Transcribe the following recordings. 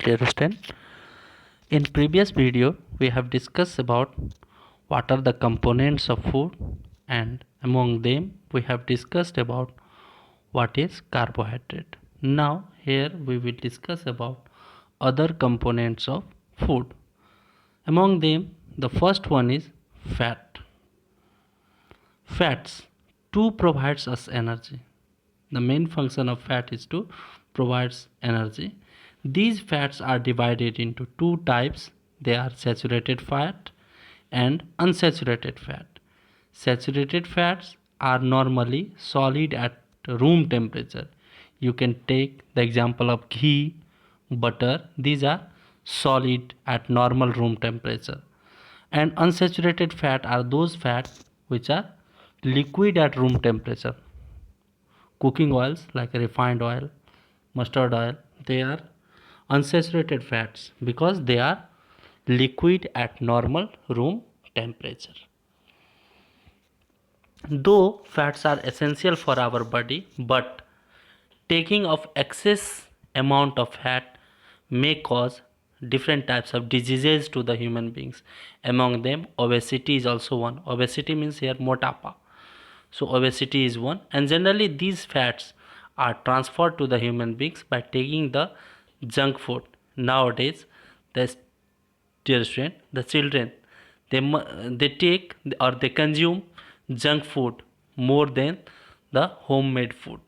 dear student. In previous video, we have discussed about what are the components of food, and among them we have discussed about what is carbohydrate. Now here we will discuss about other components of food. Among them, the first one is fat. Fats too provides us energy. The main function of fat is to provide energy. These fats are divided into two types. They are saturated fat and unsaturated fat. Saturated fats are normally solid at room temperature. You can take the example of ghee, butter. These are solid at normal room temperature. And unsaturated fat are those fats which are liquid at room temperature. Cooking oils like refined oil, mustard oil, they are unsaturated fats because they are liquid at normal room temperature. Though fats are essential for our body, but taking of excess amount of fat may cause different types of diseases to the human beings. Among them, obesity is also one. Obesity means here motapa. So obesity is one, and generally these fats are transferred to the human beings by taking the junk food. Nowadays, the the children, they take or they consume junk food more than the homemade food.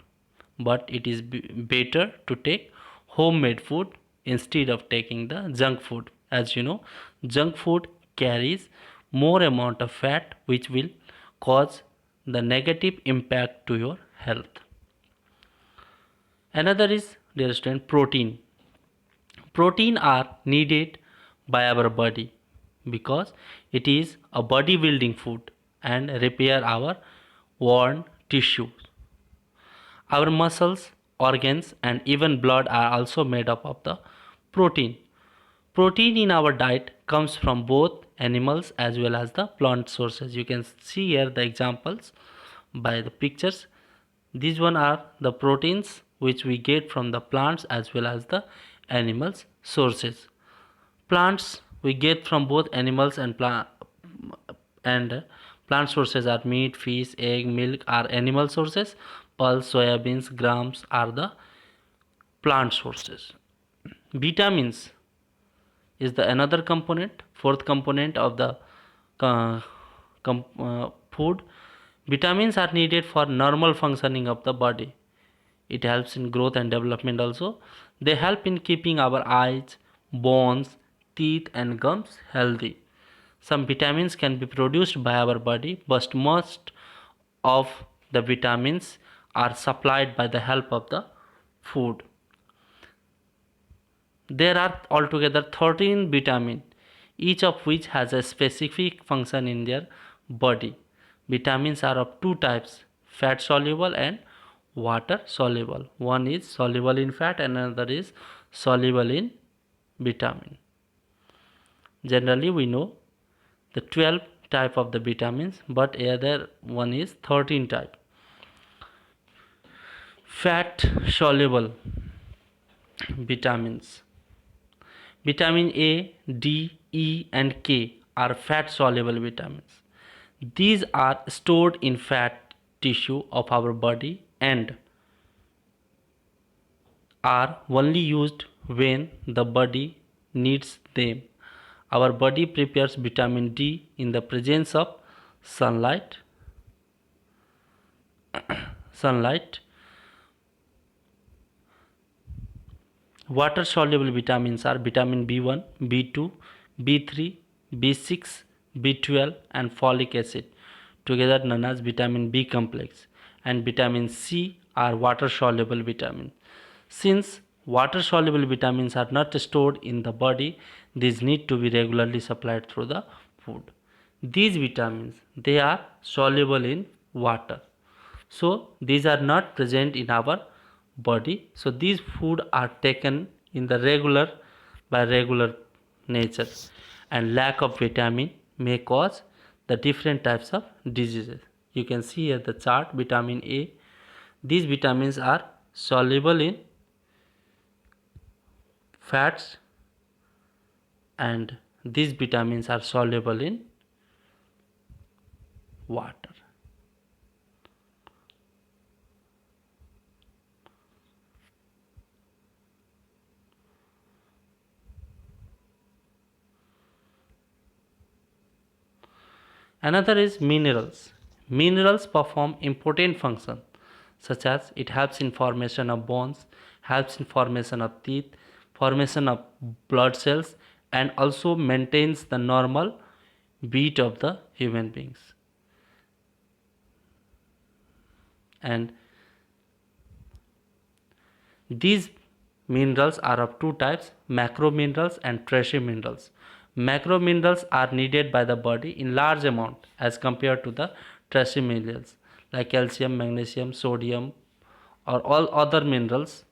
But it is better to take homemade food instead of taking the junk food. As you know, junk food carries more amount of fat, which will cause the negative impact to your health. Another is, dear student, protein. Protein are needed by our body because it is a body building food and repair our worn tissues. Our muscles, organs, and even blood are also made up of the protein. Protein in our diet comes from both animals as well as the plant sources. You can see here the examples by the pictures. These one are the proteins which we get from the plants as well as the animals sources. Plants we get from both animals and plant sources are meat, fish, egg, milk are animal sources. Pulse, soya beans, grams are the plant sources. Vitamins is the another component, fourth component of the uh, food. Vitamins are needed for normal functioning of the body. It helps in growth and development also. They help in keeping our eyes, bones, teeth and gums healthy. Some vitamins can be produced by our body, but most of the vitamins are supplied by the help of the food. There are altogether 13 vitamins, each of which has a specific function in their body. Vitamins are of two types, fat soluble and water soluble. One is soluble in fat and another is soluble in vitamin. Generally we know the 12 type of the vitamins, but other one is 13 type. Fat soluble vitamins. Vitamin A, D, E and K are fat soluble vitamins. These are stored in fat tissue of our body and are only used when the body needs them. Our body prepares vitamin D in the presence of sunlight. sunlight. Water soluble vitamins are vitamin B1, B2, B3, B6, B12 and folic acid, together known as vitamin B complex, and vitamin C are water soluble vitamins. Since water soluble vitamins are not stored in the body, these need to be regularly supplied through the food. These vitamins, they are soluble in water, so these are not present in our body. So these food are taken in the regular nature, and lack of vitamin may cause the different types of diseases. You can see here the chart. Vitamin A, these vitamins are soluble in fats and these vitamins are soluble in water. Another is minerals. Minerals perform important functions such as it helps in formation of bones, helps in formation of teeth, formation of blood cells, and also maintains the normal beat of the human beings. And these minerals are of two types, macro minerals and trace minerals. Macro minerals are needed by the body in large amount as compared to the trace minerals like calcium, magnesium, sodium, or all other minerals.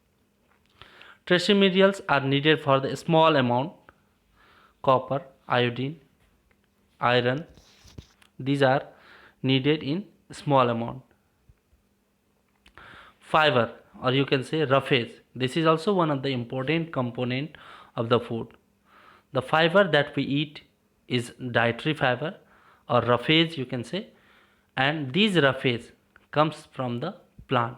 Trace minerals are needed for the small amount, copper, iodine, iron. These are needed in small amount. Fiber, or you can say roughage, this is also one of the important component of the food. The fiber that we eat is dietary fiber or roughage, you can say, and these roughage comes from the plant.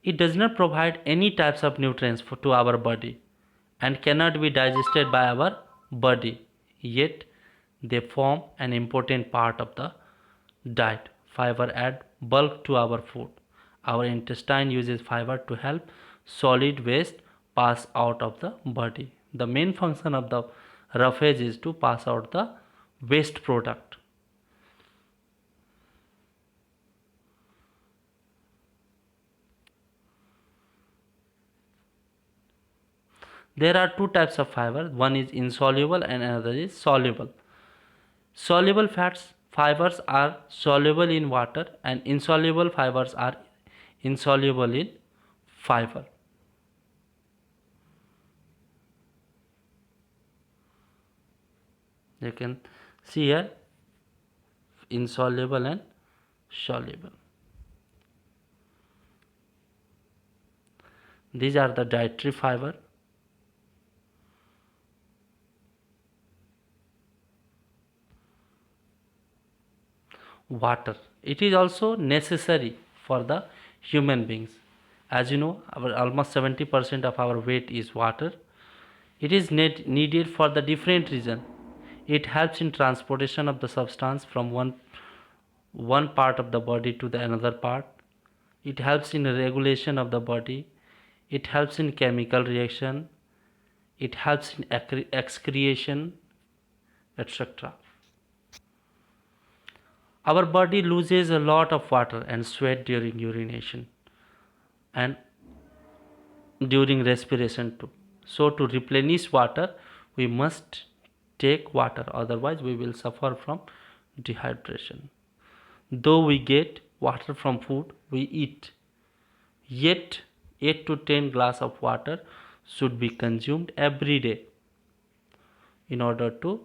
It does not provide any types of nutrients to our body and cannot be digested by our body, yet they form an important part of the diet. Fiber add bulk to our food. Our intestine uses fiber to help solid waste pass out of the body. The main function of the roughage is to pass out the waste product. There are two types of fiber, one is insoluble and another is soluble. Soluble fibers are soluble in water and insoluble fibers are insoluble in fiber. You can see here insoluble and soluble. These are the dietary fiber. Water, it is also necessary for the human beings. As you know, our almost 70% of our weight is water. It is needed for the different reason. It helps in transportation of the substance from one part of the body to the another part. It helps in regulation of the body. It helps in chemical reaction. It helps in excretion, etc. Our body loses a lot of water and sweat during urination and during respiration too. So to replenish water, we must take water, otherwise we will suffer from dehydration. Though we get water from food we eat, yet 8 to 10 glass of water should be consumed every day in order to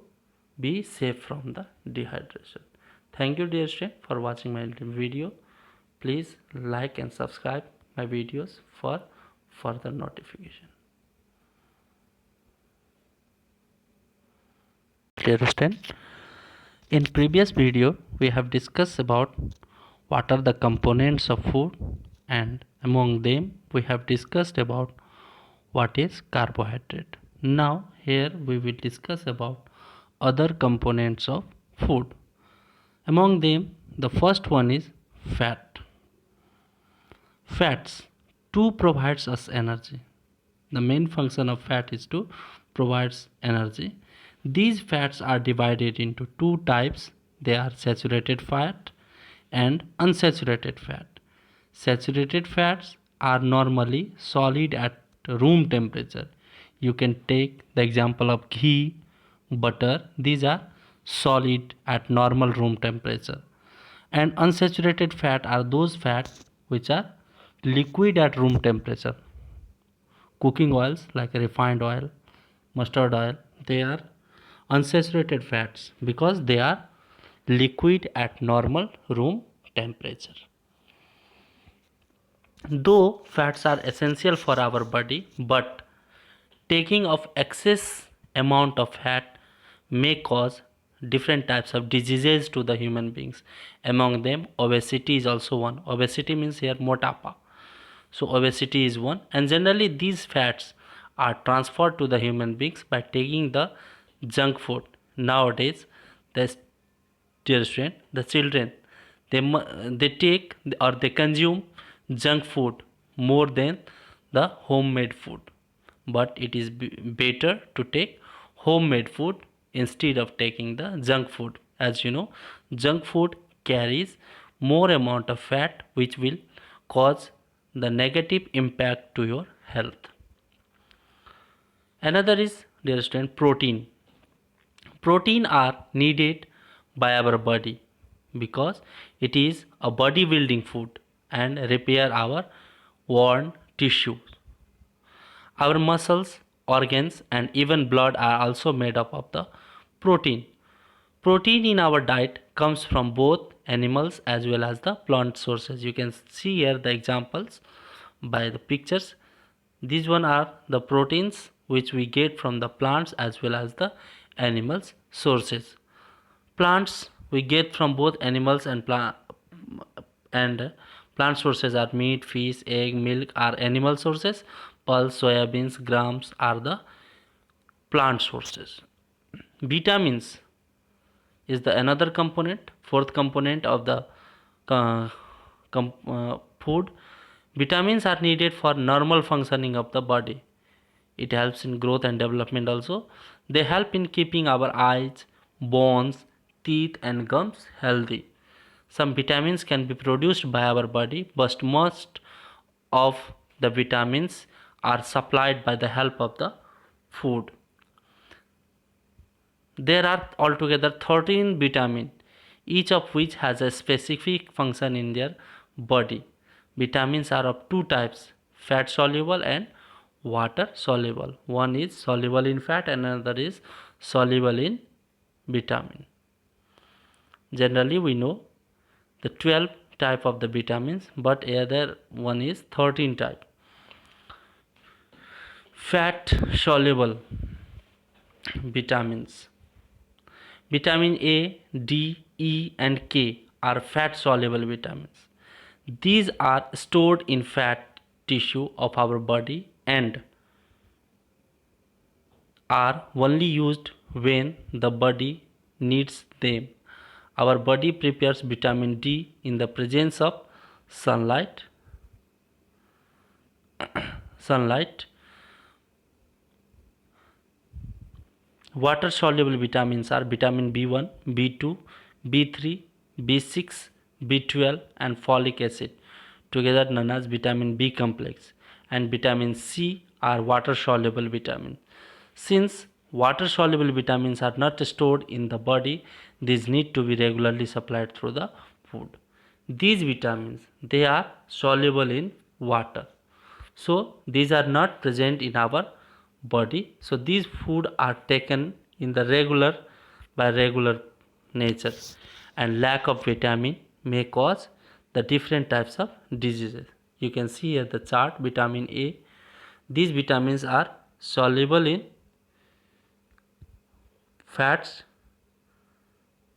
be safe from the dehydration. Thank you dear student for watching my video. Please like and subscribe my videos for further notification. Dear student, in previous video we have discussed about what are the components of food, and among them we have discussed about what is carbohydrate. Now here we will discuss about other components of food. Among them the first one is fat. Fats too provides us energy. The main function of fat is to provide energy. These fats are divided into two types. They are saturated fat and unsaturated fat. Saturated fats are normally solid at room temperature. You can take the example of ghee, butter. These are solid at normal room temperature. And unsaturated fat are those fats which are liquid at room temperature. Cooking oils like refined oil, mustard oil, they are unsaturated fats because they are liquid at normal room temperature. Though fats are essential for our body, but taking of excess amount of fat may cause different types of diseases to the human beings. Among them, obesity is also one. Obesity means here motapa. So obesity is one, and generally these fats are transferred to the human beings by taking the junk food. Nowadays, the dear student, the children, they take or they consume junk food more than the homemade food. But it is better to take homemade food instead of taking the junk food. As you know, junk food carries more amount of fat, which will cause the negative impact to your health. Another is, dear student, protein. Protein are needed by our body because it is a body building food and repair our worn tissues. Our muscles, organs, and even blood are also made up of the protein. Protein in our diet comes from both animals as well as the plant sources. You can see here the examples by the pictures. These one are the proteins which we get from the plants as well as the animals sources. Plants we get from both animals and plant sources are meat, fish, egg, milk are animal sources. Pulse, soybeans, grams are the plant sources. Vitamins is the another component, fourth component of the uh, food. Vitamins are needed for normal functioning of the body. It helps in growth and development also. They help in keeping our eyes, bones, teeth and gums healthy. Some vitamins can be produced by our body, but most of the vitamins are supplied by the help of the food. There are altogether 13 vitamins, each of which has a specific function in their body. Vitamins are of two types, fat soluble and water soluble. One is soluble in fat and another is soluble in vitamin. Generally we know the 12 type of the vitamins, but other one is 13 type. Fat soluble vitamins. Vitamin A, D, E and K are fat soluble vitamins. These are stored in fat tissue of our body and are only used when the body needs them. Our body prepares vitamin D in the presence of sunlight. sunlight. Water soluble vitamins are vitamin B1, B2, B3, B6, B12 and folic acid, together known as vitamin B complex, and vitamin C are water soluble vitamins. Since water soluble vitamins are not stored in the body, these need to be regularly supplied through the food. These vitamins, they are soluble in water, so these are not present in our body. So these food are taken in the regular nature, and lack of vitamin may cause the different types of diseases. You can see here the chart. Vitamin A, these vitamins are soluble in fats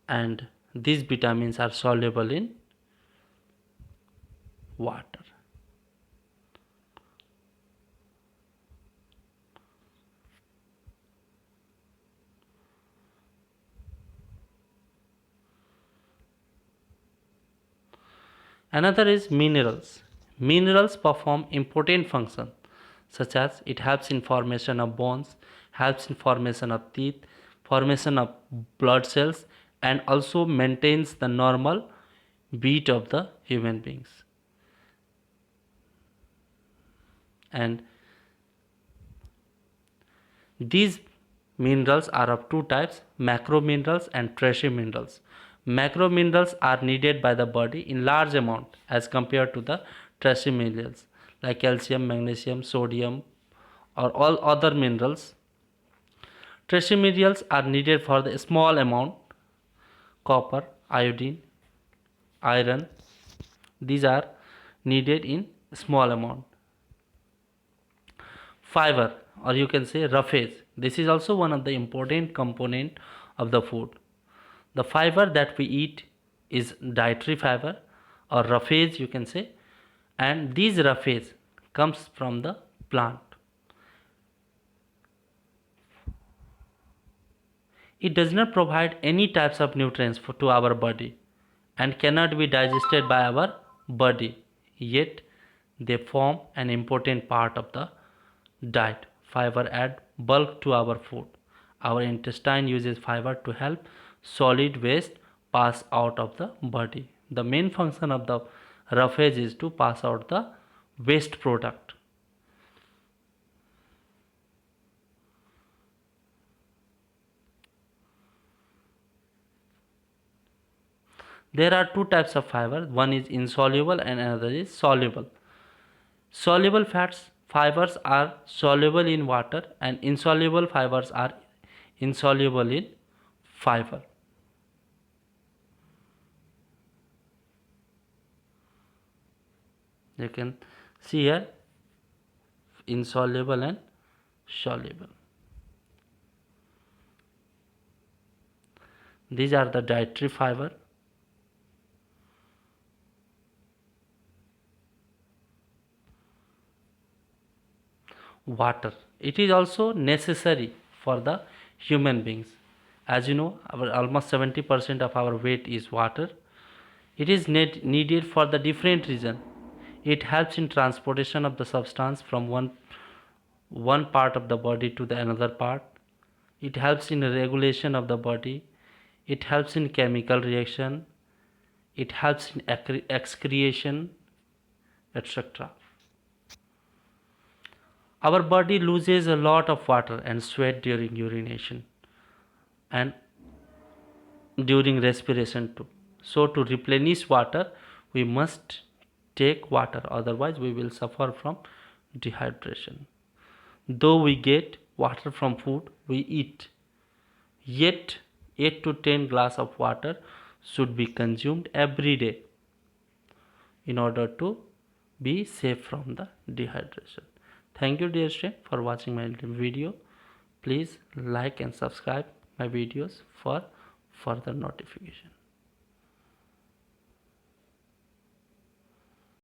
and these vitamins are soluble in water. Another is minerals. Minerals perform important functions such as it helps in formation of bones, helps in formation of teeth, formation of blood cells, and also maintains the normal beat of the human beings. And these minerals are of two types, macro minerals and trace minerals. Macro minerals are needed by the body in large amount as compared to the trace minerals like calcium, magnesium, sodium or all other minerals. Trace minerals are needed for the small amount, copper, iodine, iron. These are needed in small amount. Fiber, or you can say roughage, this is also one of the important component of the food. The fiber that we eat is dietary fiber or roughage you can say, and these roughage comes from the plant. It does not provide any types of nutrients to our body and cannot be digested by our body, yet they form an important part of the diet. Fiber add bulk to our food. Our intestine uses fiber to help solid waste pass out of the body. The main function of the roughage is to pass out the waste product. There are two types of fiber, one is insoluble and another is soluble. Soluble fats fibers are soluble in water and insoluble fibers are insoluble in fiber. You can see here insoluble and soluble. These are the dietary fiber. Water, it is also necessary for the human beings. As you know, our almost 70% of our weight is water. It is needed for the different reason. It helps in transportation of the substance from one part of the body to the another part. It helps in regulation of the body. It helps in chemical reaction. It helps in excretion, etc. Our body loses a lot of water and sweat during urination and during respiration too. So to replenish water, we must take water, otherwise we will suffer from dehydration. Though we get water from food we eat, yet 8 to 10 glass of water should be consumed every day in order to be safe from the dehydration. Thank you dear student for watching my video. Please like and subscribe my videos for further notification.